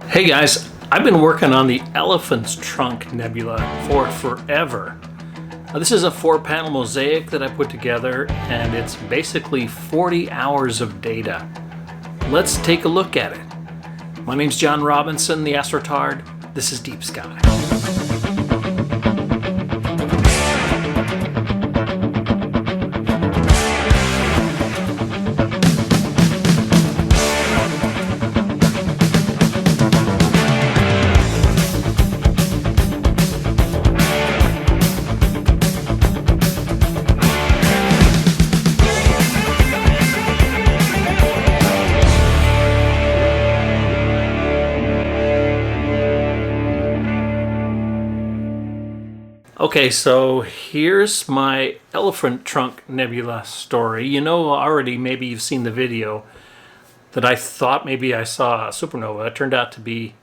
Hey guys, I've been working on the Elephant Trunk Nebula for forever. This is a 4-panel mosaic that I put together, and it's basically 40 hours of data. Let's take a look at it. My name's John Robinson, the Astrotard. This is Deep Sky. Okay, so here's my Elephant Trunk Nebula story. You know already, maybe you've seen the video, that I thought maybe I saw a supernova. It turned out to be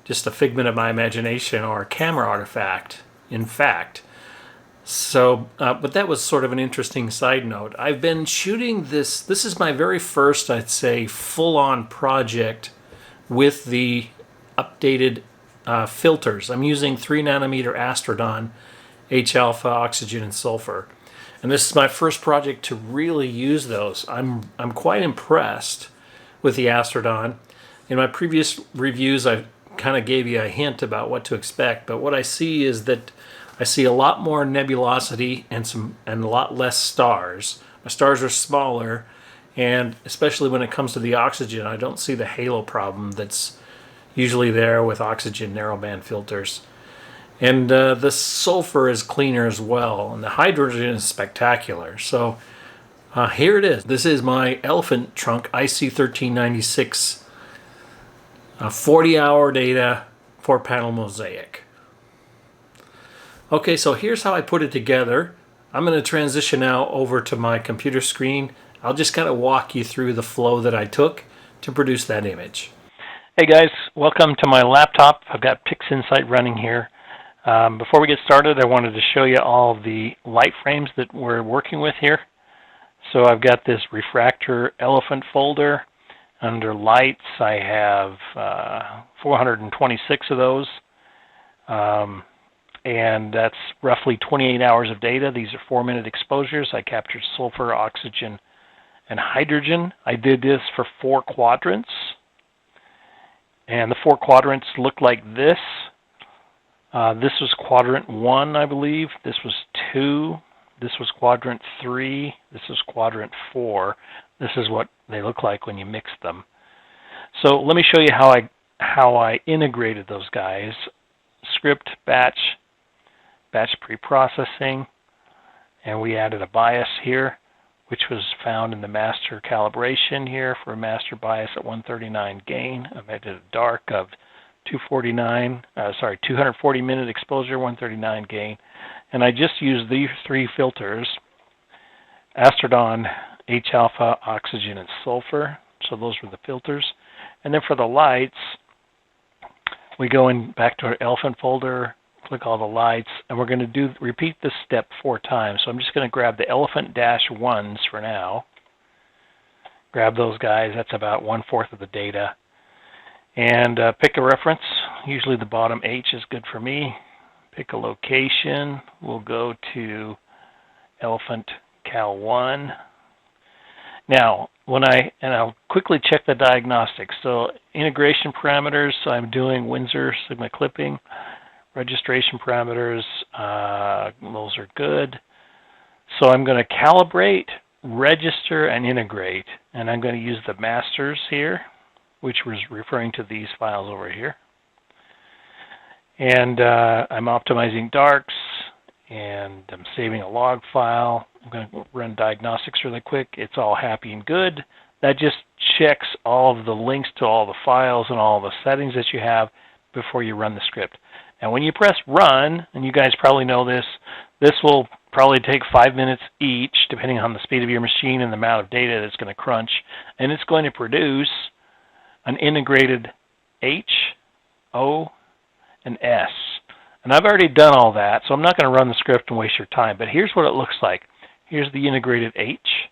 just a figment of my imagination or a camera artifact, in fact. So, but that was sort of an interesting side note. I've been shooting this is my very first, I'd say, full-on project with the updated filters. I'm using 3 nanometer Astrodon, H-alpha, oxygen, and sulfur. And this is my first project to really use those. I'm quite impressed with the Astrodon. In my previous reviews, I kind of gave you a hint about what to expect, but what I see is that I see a lot more nebulosity and a lot less stars. My stars are smaller, and especially when it comes to the oxygen, I don't see the halo problem that's usually there with oxygen narrowband filters. And the sulfur is cleaner as well, and the hydrogen is spectacular. So here it is. This is my Elephant Trunk IC1396 40-hour data 4-panel mosaic. Okay, so here's how I put it together. I'm going to transition now over to my computer screen. I'll just kind of walk you through the flow that I took to produce that image. Hey guys, welcome to my laptop. I've got PixInsight running here. Before we get started, I wanted to show you all the light frames that we're working with here. So I've got this refractor elephant folder. Under lights, I have 426 of those. And that's roughly 28 hours of data. These are 4-minute exposures. I captured sulfur, oxygen, and hydrogen. I did this for 4 quadrants. And the 4 quadrants look like this. This was quadrant 1, I believe. This was 2. This was quadrant 3. This was quadrant 4. This is what they look like when you mix them. So let me show you how I integrated those guys. Script, batch pre-processing, and we added a bias here, which was found in the master calibration here for a master bias at 139 gain. I made it a dark of 240 minute exposure, 139 gain. And I just used these 3 filters, Astrodon, H-alpha, oxygen, and sulfur. So those were the filters. And then for the lights, we go in back to our elephant folder, click all the lights, and we're going to repeat this step 4 times. So I'm just going to grab the elephant -1s for now. Grab those guys. That's about 1/4 of the data. And pick a reference. Usually the bottom H is good for me. Pick a location. We'll go to Elephant Cal 1. Now, I'll quickly check the diagnostics. So integration parameters, I'm doing Windsor Sigma clipping. Registration parameters, those are good. So I'm going to calibrate, register, and integrate. And I'm going to use the masters here, which was referring to these files over here. And I'm optimizing darks, and I'm saving a log file. I'm going to run diagnostics really quick. It's all happy and good. That just checks all of the links to all the files and all the settings that you have before you run the script. And when you press run, and you guys probably know this, this will probably take 5 minutes each, depending on the speed of your machine and the amount of data that's going to crunch. And it's going to produce an integrated H, O, and S. And I've already done all that, so I'm not going to run the script and waste your time. But here's what it looks like. Here's the integrated H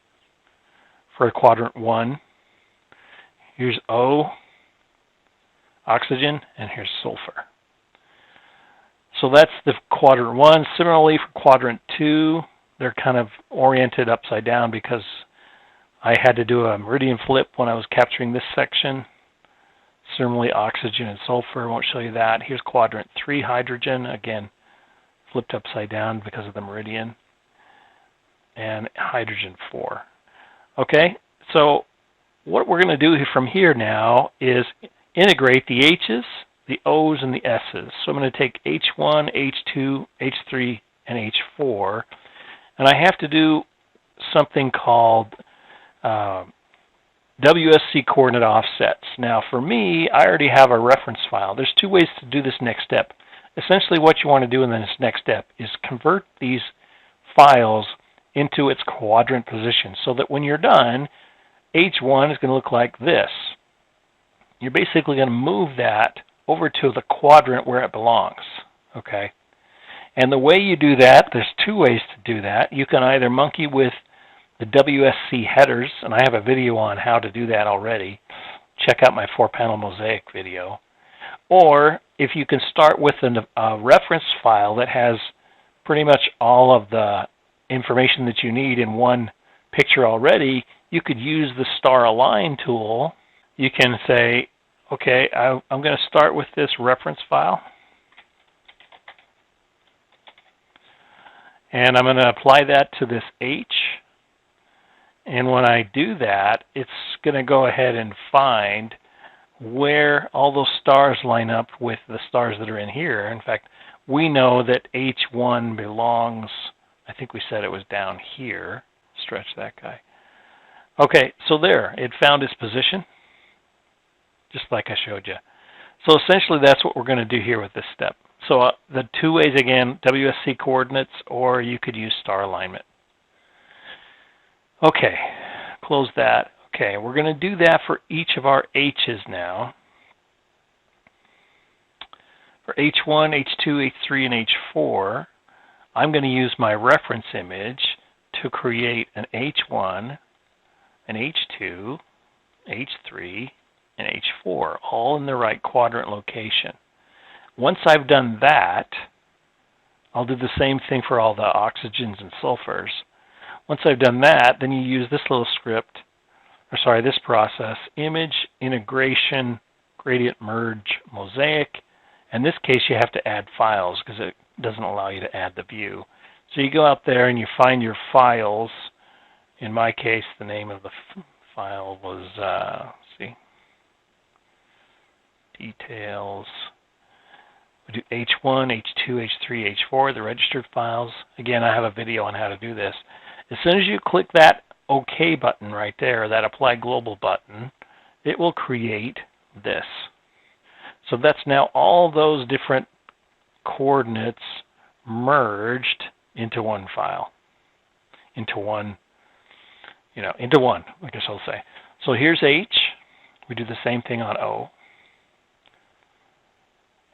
for quadrant 1. Here's O, oxygen, and here's sulfur. So that's the quadrant 1. Similarly for quadrant 2, they're kind of oriented upside down because I had to do a meridian flip when I was capturing this section. Similarly, oxygen and sulfur, I won't show you that. Here's quadrant 3, hydrogen, again, flipped upside down because of the meridian. And hydrogen 4. Okay, so what we're going to do from here now is integrate the H's, the O's, and the S's. So I'm going to take H1, H2, H3, and H4, and I have to do something called WSC coordinate offsets. Now for me, I already have a reference file. There's 2 ways to do this next step. Essentially what you want to do in this next step is convert these files into its quadrant position so that when you're done, H1 is going to look like this. You're basically going to move that over to the quadrant where it belongs. Okay? And the way you do that, there's 2 ways to do that. You can either monkey with the WSC headers, and I have a video on how to do that already. Check out my 4-panel Mosaic video. Or if you can start with a reference file that has pretty much all of the information that you need in one picture already, you could use the star align tool. You can say, okay, I'm going to start with this reference file. And I'm going to apply that to this H. And when I do that, it's going to go ahead and find where all those stars line up with the stars that are in here. In fact, we know that H1 belongs, I think we said it was down here. Stretch that guy. Okay, so there, it found its position, just like I showed you. So essentially that's what we're going to do here with this step. So the 2 ways again, WSC coordinates, or you could use star alignment. Okay, close that. Okay, we're going to do that for each of our H's now. For H1, H2, H3, and H4, I'm going to use my reference image to create an H1, an H2, H3, and H4, all in the right quadrant location. Once I've done that, I'll do the same thing for all the oxygens and sulfurs. Once I've done that, then you use this little script, or sorry, this process, image, integration, gradient merge, mosaic. In this case, you have to add files because it doesn't allow you to add the view. So you go out there and you find your files. In my case, the name of the file was, let's see, details. We do H1, H2, H3, H4, the registered files. Again, I have a video on how to do this. As soon as you click that OK button right there, that Apply Global button, it will create this. So that's now all those different coordinates merged into one file. Into one, I guess I'll say. So here's H. We do the same thing on O.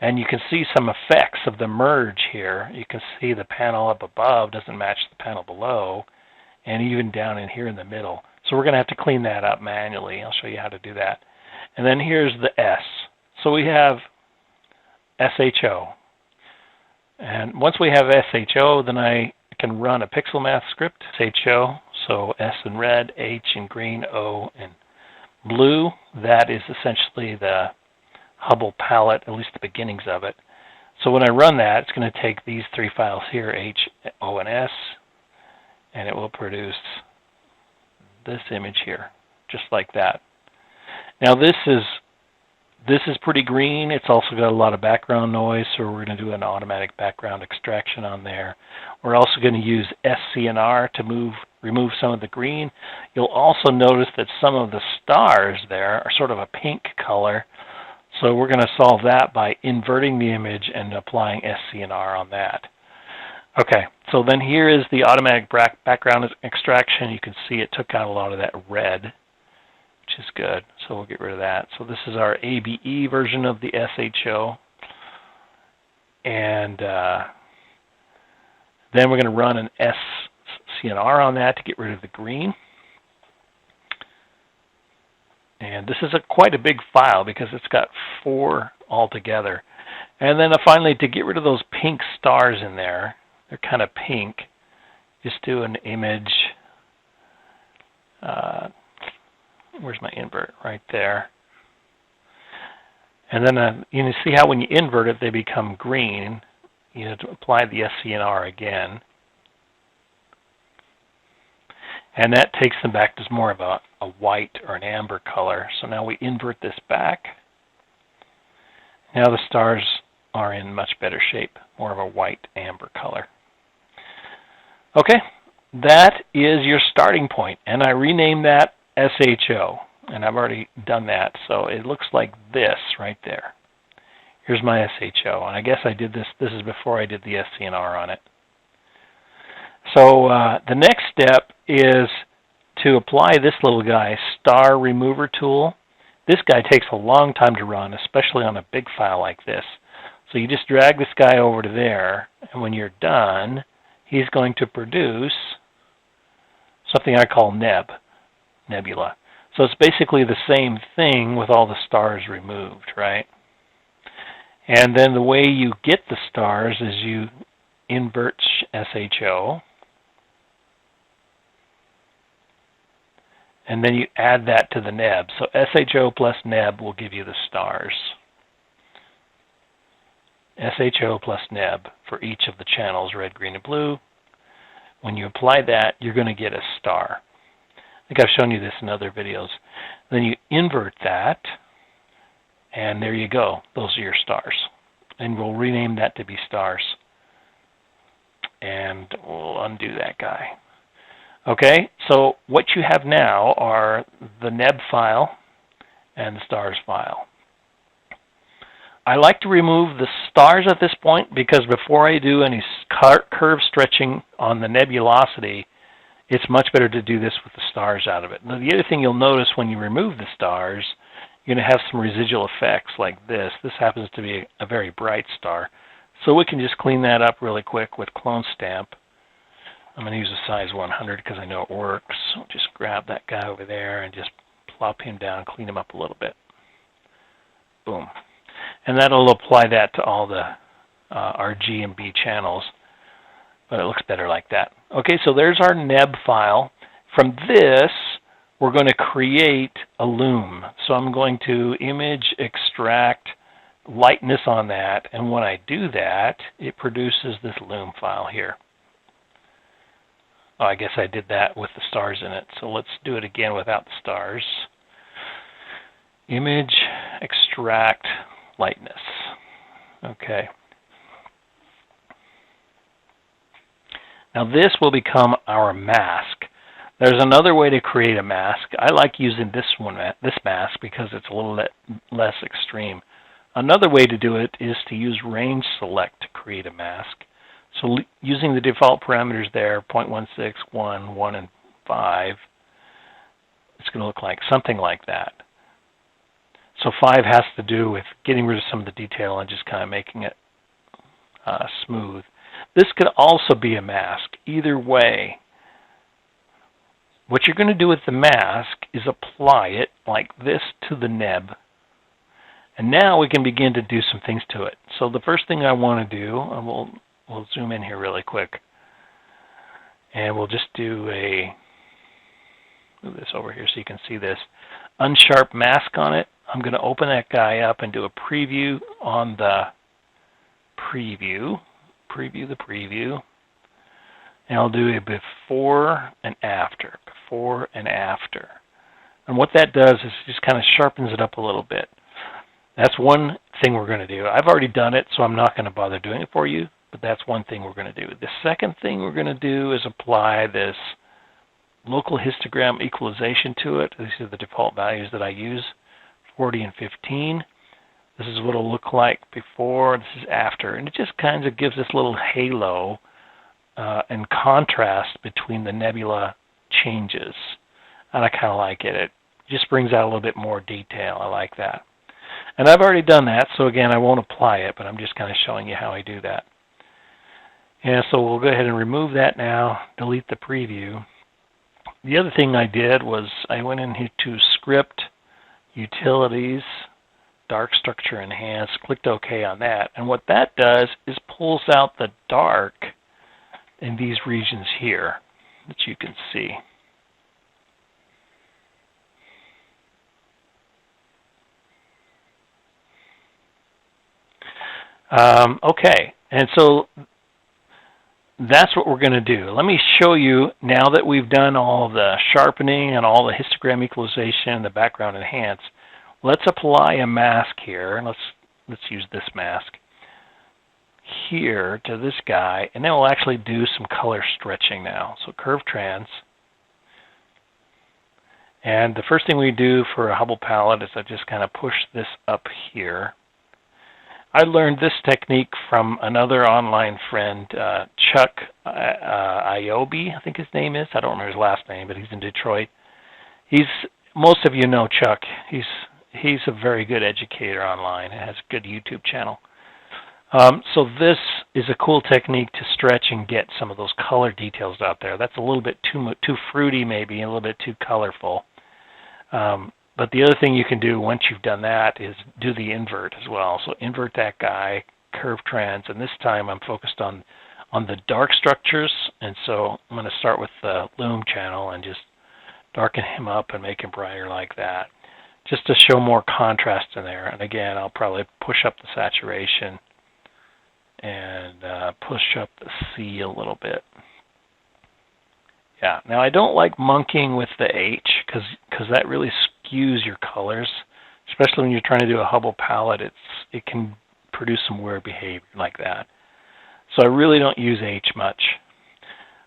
And you can see some effects of the merge here. You can see the panel up above doesn't match the panel below, and even down in here in the middle. So we're going to have to clean that up manually. I'll show you how to do that. And then here's the S. So we have SHO. And once we have SHO, then I can run a pixel math script, SHO. So S in red, H in green, O in blue. That is essentially the Hubble palette, at least the beginnings of it. So when I run that, it's going to take these 3 files here, H, O, and S, and it will produce this image here, just like that. Now this is pretty green. It's also got a lot of background noise, so we're going to do an automatic background extraction on there. We're also going to use SCNR to remove some of the green. You'll also notice that some of the stars there are sort of a pink color. So we're going to solve that by inverting the image and applying SCNR on that. Okay, so then here is the automatic background extraction. You can see it took out a lot of that red, which is good. So we'll get rid of that. So this is our ABE version of the SHO. And then we're going to run an SCNR on that to get rid of the green. And And this is quite a big file because it's got 4 altogether. And then finally, to get rid of those pink stars in there, they're kind of pink, just do an image. Where's my invert? Right there. And then you see how when you invert it, they become green. You have to apply the SCNR again. And that takes them back to more of a white or an amber color. So now we invert this back. Now the stars are in much better shape, more of a white amber color. Okay, that is your starting point. And I renamed that SHO. And I've already done that, so it looks like this right there. Here's my SHO, and I guess I did this. This is before I did the SCNR on it. So the next step is to apply this little guy, Star Remover Tool. This guy takes a long time to run, especially on a big file like this. So you just drag this guy over to there, and when you're done, he's going to produce something I call nebula. So it's basically the same thing with all the stars removed, right? And then the way you get the stars is you invert SHO, and then you add that to the neb. So SHO plus neb will give you the stars. SHO plus neb for each of the channels, red, green, and blue. When you apply that, you're going to get a star. I think I've shown you this in other videos. Then you invert that, and there you go. Those are your stars. And we'll rename that to be stars. And we'll undo that guy. Okay, so what you have now are the neb file and the stars file. I like to remove the stars at this point because before I do any curve stretching on the nebulosity, it's much better to do this with the stars out of it. Now, the other thing you'll notice when you remove the stars, you're going to have some residual effects like this. This happens to be a very bright star. So we can just clean that up really quick with Clone Stamp. I'm going to use a size 100 because I know it works. So just grab that guy over there and just plop him down, clean him up a little bit. Boom. And that'll apply that to all the RG and B channels. But it looks better like that. Okay, so there's our neb file. From this, we're going to create a loom. So I'm going to image extract lightness on that, and when I do that, it produces this loom file here. Oh, I guess I did that with the stars in it. So let's do it again without the stars. Image extract lightness. Okay. Now this will become our mask. There's another way to create a mask. I like using this mask because it's a little less extreme. Another way to do it is to use range select to create a mask. So using the default parameters there, 0.16, 1, 1, and 5, it's going to look like something like that. So 5 has to do with getting rid of some of the detail and just kind of making it smooth. This could also be a mask. Either way, what you're going to do with the mask is apply it like this to the neb. And now we can begin to do some things to it. So the first thing I want to do, and we'll zoom in here really quick, and we'll just do move this over here so you can see this, unsharp mask on it. I'm going to open that guy up and do a preview on the preview, the preview, and I'll do a before and after, before and after. And what that does is just kind of sharpens it up a little bit. That's one thing we're going to do. I've already done it, so I'm not going to bother doing it for you, but that's one thing we're going to do. The second thing we're going to do is apply this local histogram equalization to it. These are the default values that I use, 40 and 15. This is what it'll look like before, this is after. And it just kind of gives this little halo and contrast between the nebula changes. And I kind of like it. It just brings out a little bit more detail. I like that. And I've already done that, so again, I won't apply it, but I'm just kind of showing you how I do that. And so we'll go ahead and remove that now, delete the preview. The other thing I did was I went into script, Utilities, Dark Structure Enhance, clicked OK on that. And what that does is pulls out the dark in these regions here that you can see. Okay, and so that's what we're going to do. Let me show you, now that we've done all the sharpening and all the histogram equalization and the background enhance, let's apply a mask here. Let's use this mask here to this guy, and then we'll actually do some color stretching now. So curve trans. And the first thing we do for a Hubble palette is I just kind of push this up here. I learned this technique from another online friend, Chuck Iobi, I think his name is. I don't remember his last name, but he's in Detroit. Most of you know Chuck. He's a very good educator online and has a good YouTube channel. So this is a cool technique to stretch and get some of those color details out there. That's a little bit too fruity, maybe, a little bit too colorful. But the other thing you can do once you've done that is do the invert as well. So invert that guy, curve trans, and this time I'm focused on the dark structures. And so I'm going to start with the Loom channel and just darken him up and make him brighter like that, just to show more contrast in there. And again, I'll probably push up the saturation and push up the C a little bit. Yeah, now I don't like monkeying with the H because that really skews your colors, especially when you're trying to do a Hubble palette. It can produce some weird behavior like that. So I really don't use H much.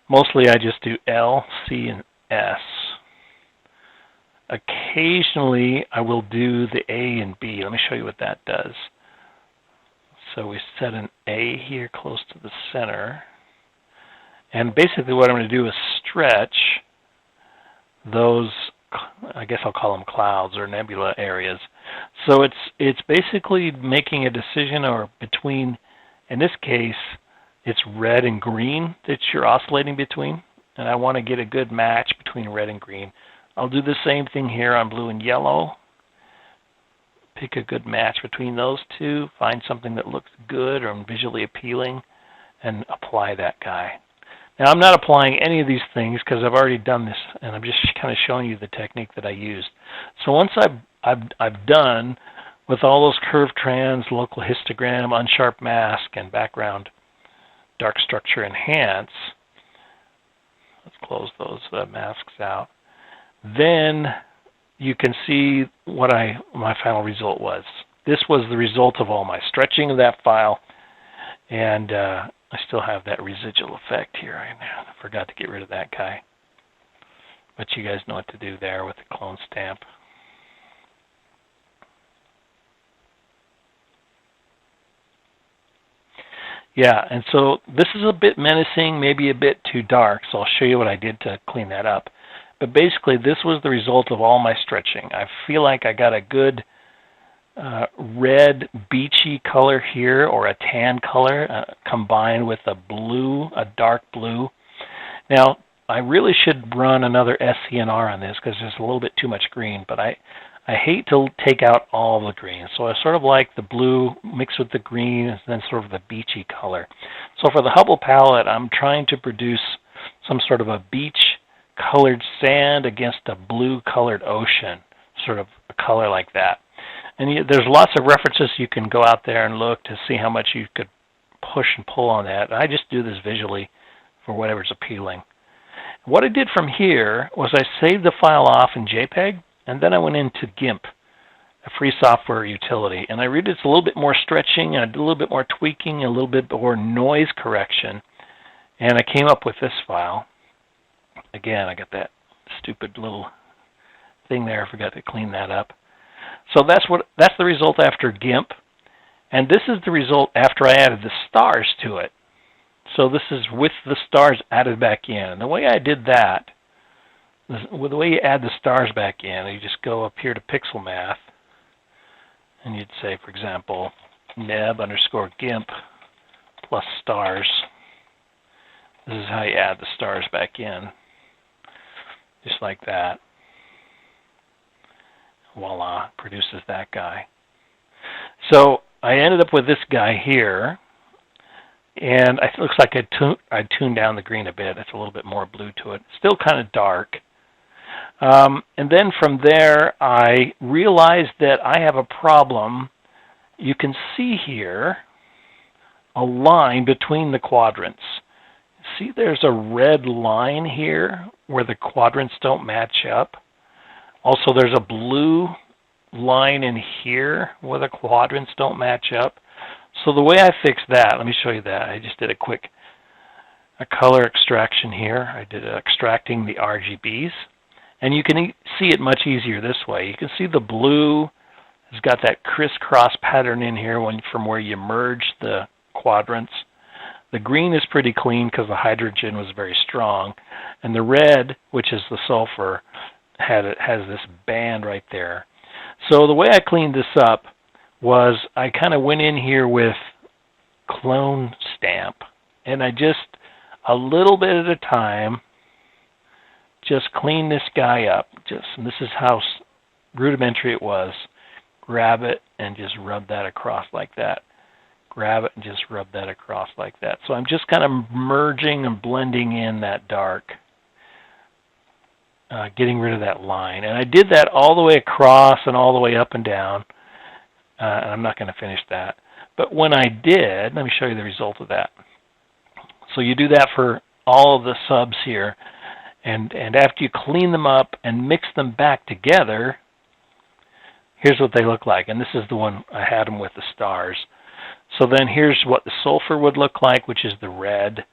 Mostly I just do L, C, and S. Occasionally I will do the A and B. Let me show you what that does. So we set an A here close to the center. And basically what I'm going to do is stretch those, I guess I'll call them clouds or nebula areas. So it's basically making a decision or between, in this case, it's red and green that you're oscillating between. And I want to get a good match between red and green. I'll do the same thing here on blue and yellow. Pick a good match between those two, find something that looks good or visually appealing, and apply that guy. Now I'm not applying any of these things because I've already done this, and I'm just kind of showing you the technique that I used. So once I've done with all those curve trans, local histogram, unsharp mask, and background dark structure enhance, let's close those masks out. Then you can see what my final result was. This was the result of all my stretching of that file, and I still have that residual effect here. I forgot to get rid of that guy, but you guys know what to do there with the clone stamp. Yeah, and so this is a bit menacing, maybe a bit too dark, so I'll show you what I did to clean that up. But basically, this was the result of all my stretching. I feel like I got a good red beachy color here, or a tan color, combined with a blue, a dark blue. Now, I really should run another SCNR on this because there's a little bit too much green, but I hate to take out all the green. So I sort of like the blue mixed with the green and then sort of the beachy color. So for the Hubble palette, I'm trying to produce some sort of a beach colored sand against a blue colored ocean, sort of a color like that. And there's lots of references you can go out there and look to see how much you could push and pull on that. I just do this visually for whatever's appealing. What I did from here was I saved the file off in JPEG, and then I went into GIMP, a free software utility. And I read it's a little bit more stretching, and a little bit more tweaking, a little bit more noise correction. And I came up with this file. Again, I got that stupid little thing there. I forgot to clean that up. So that's the result after GIMP. And this is the result after I added the stars to it. So this is with the stars added back in. And the way I did that, the way you add the stars back in, you just go up here to Pixel Math, and you'd say, for example, neb_GIMP plus stars. This is how you add the stars back in, just like that. voila, produces that guy. So I ended up with this guy here, and it looks like I tuned down the green a bit. It's a little bit more blue to it. Still kind of dark. And then from there, I realized that I have a problem. You can see here a line between the quadrants. See, there's a red line here where the quadrants don't match up. Also, there's a blue line in here where the quadrants don't match up. So the way I fixed that, let me show you that. I just did a color extraction here. I did extracting the RGBs. And you can see it much easier this way. You can see the blue has got that crisscross pattern in here from where you merge the quadrants. The green is pretty clean because the hydrogen was very strong. And the red, which is the sulfur, has this band right there. So the way I cleaned this up was I kind of went in here with clone stamp. And I just, a little bit at a time, just clean this guy up. And this is how rudimentary it was. Grab it and just rub that across like that. Grab it and just rub that across like that. So I'm just kind of merging and blending in that dark, getting rid of that line. And I did that all the way across and all the way up and down. And I'm not going to finish that. But when I did, let me show you the result of that. So you do that for all of the subs here. And after you clean them up and mix them back together, here's what they look like. And this is the one I had them with the stars. So then here's what the sulfur would look like, which is the red.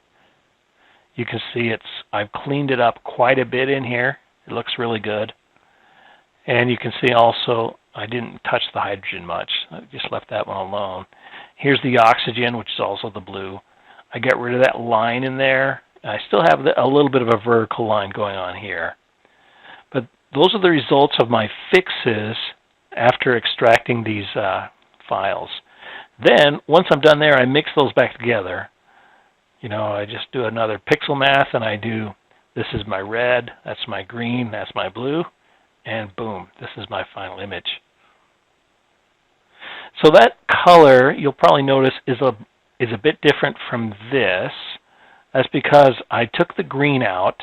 You can see I've cleaned it up quite a bit in here. It looks really good. And you can see also I didn't touch the hydrogen much. I just left that one alone. Here's the oxygen, which is also the blue. I got rid of that line in there. I still have a little bit of a vertical line going on here. But those are the results of my fixes after extracting these files. Then, once I'm done there, I mix those back together. You know, I just do another pixel math, and I do, this is my red, that's my green, that's my blue, and boom, this is my final image. So that color, you'll probably notice, is a bit different from this. That's because I took the green out.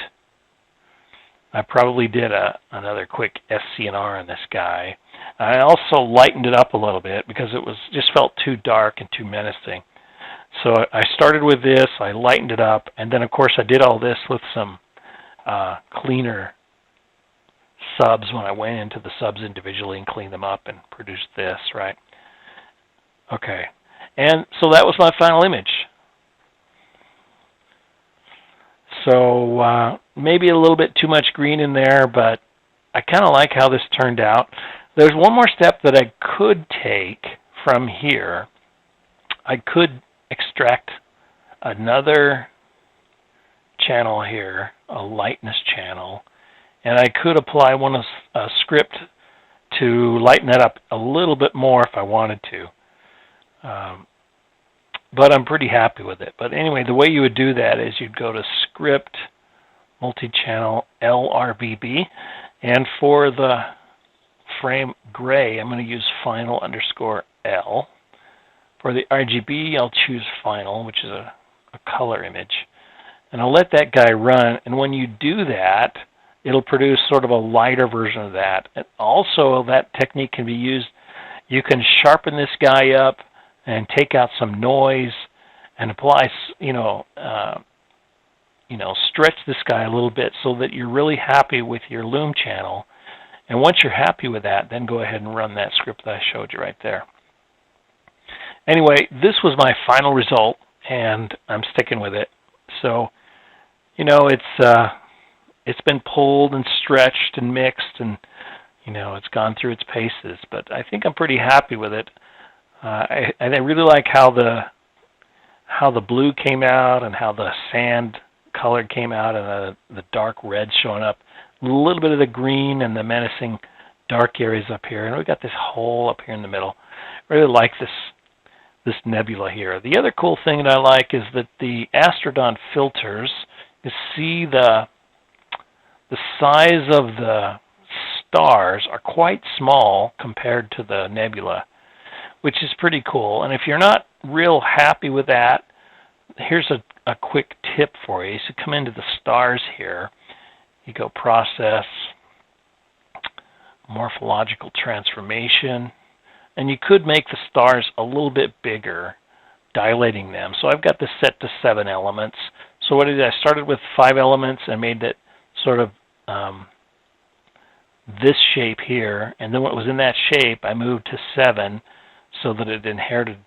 I probably did another quick SCNR on this guy. I also lightened it up a little bit because it just felt too dark and too menacing. So I started with this, I lightened it up, and then of course I did all this with some cleaner subs when I went into the subs individually and cleaned them up and produced this, right? Okay, and so that was my final image. So maybe a little bit too much green in there, but I kind of like how this turned out. There's one more step that I could take from here. I could extract another channel here, a lightness channel, and I could apply a script to lighten that up a little bit more if I wanted to. But I'm pretty happy with it. But anyway, the way you would do that is you'd go to Script, Multi-Channel, LRBB, and for the frame gray, I'm going to use Final_L. For the RGB, I'll choose Final, which is a color image. And I'll let that guy run, and when you do that, it'll produce sort of a lighter version of that. And also, that technique can be used. You can sharpen this guy up and take out some noise and apply, stretch this guy a little bit so that you're really happy with your loom channel. And once you're happy with that, then go ahead and run that script that I showed you right there. Anyway, this was my final result, and I'm sticking with it. So, it's been pulled and stretched and mixed, and it's gone through its paces. But I think I'm pretty happy with it. I really like how the blue came out and how the sand color came out and the dark red showing up. A little bit of the green and the menacing dark areas up here. And we got this hole up here in the middle. I really like this nebula here. The other cool thing that I like is that the Astrodon filters, you see the size of the stars are quite small compared to the nebula, which is pretty cool. And if you're not real happy with that, here's a quick tip for you. So come into the stars here. You go Process, Morphological Transformation, and you could make the stars a little bit bigger, dilating them. So I've got this set to 7 elements. So what I did, I started with 5 elements and made it sort of this shape here, and then what was in that shape I moved to 7 so that it inherited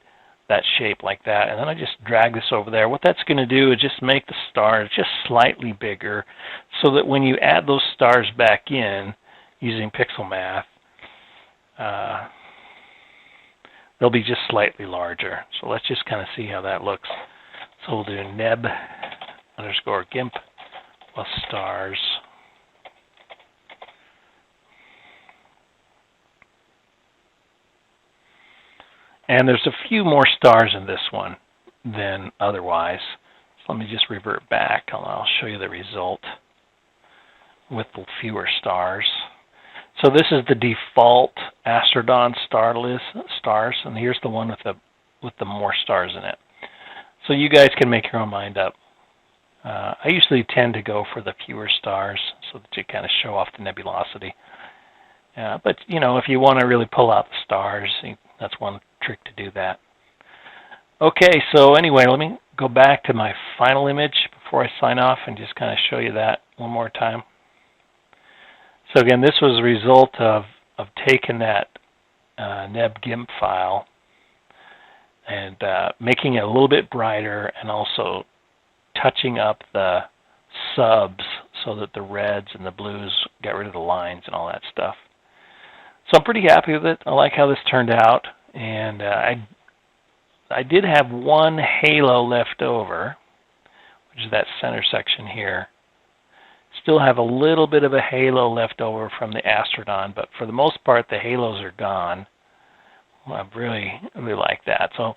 that shape like that, and then I just drag this over there. What that's going to do is just make the stars just slightly bigger so that when you add those stars back in using pixel math, they'll be just slightly larger. So let's just kind of see how that looks. So we'll do neb underscore gimp plus stars. And there's a few more stars in this one than otherwise. So let me just revert back and I'll show you the result with the fewer stars. So this is the default Astrodon star list stars, and here's the one with the more stars in it. So you guys can make your own mind up. I usually tend to go for the fewer stars so that you kind of show off the nebulosity. But you know, if you want to really pull out the stars, that's one trick to do that. Okay, so anyway, let me go back to my final image before I sign off and just kind of show you that one more time. So again, this was a result of taking that neb-gimp file and making it a little bit brighter and also touching up the subs so that the reds and the blues got rid of the lines and all that stuff. So I'm pretty happy with it. I like how this turned out, and I did have one halo left over, which is that center section here. Still have a little bit of a halo left over from the Astrodon, but for the most part the halos are gone. Well, I really like that. So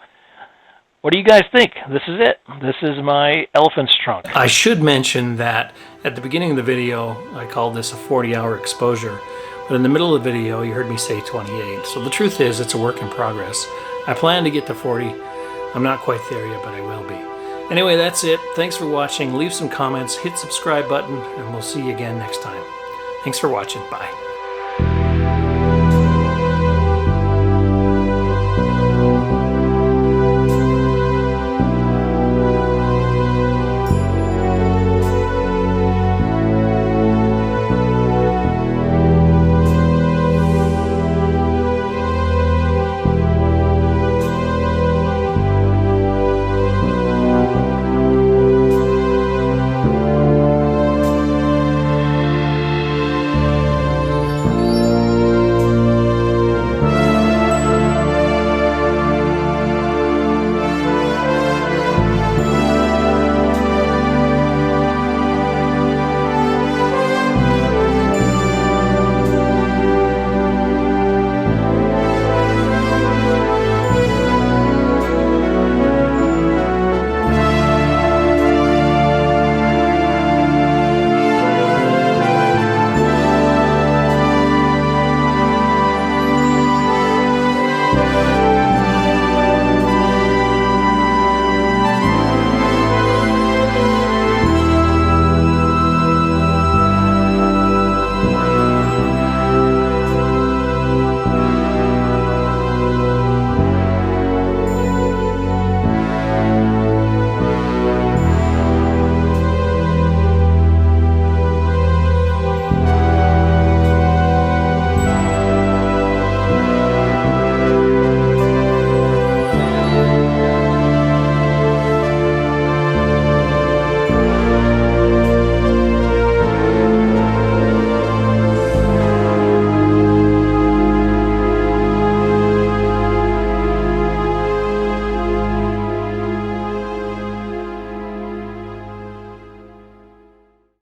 what do you guys think? This is it. This is my elephant's trunk. I should mention that at the beginning of the video I called this a 40-hour exposure, but in the middle of the video you heard me say 28. So the truth is it's a work in progress. I plan to get to 40. I'm not quite there yet, but I will be. Anyway, that's it. Thanks for watching. Leave some comments, hit subscribe button, and we'll see you again next time. Thanks for watching. Bye.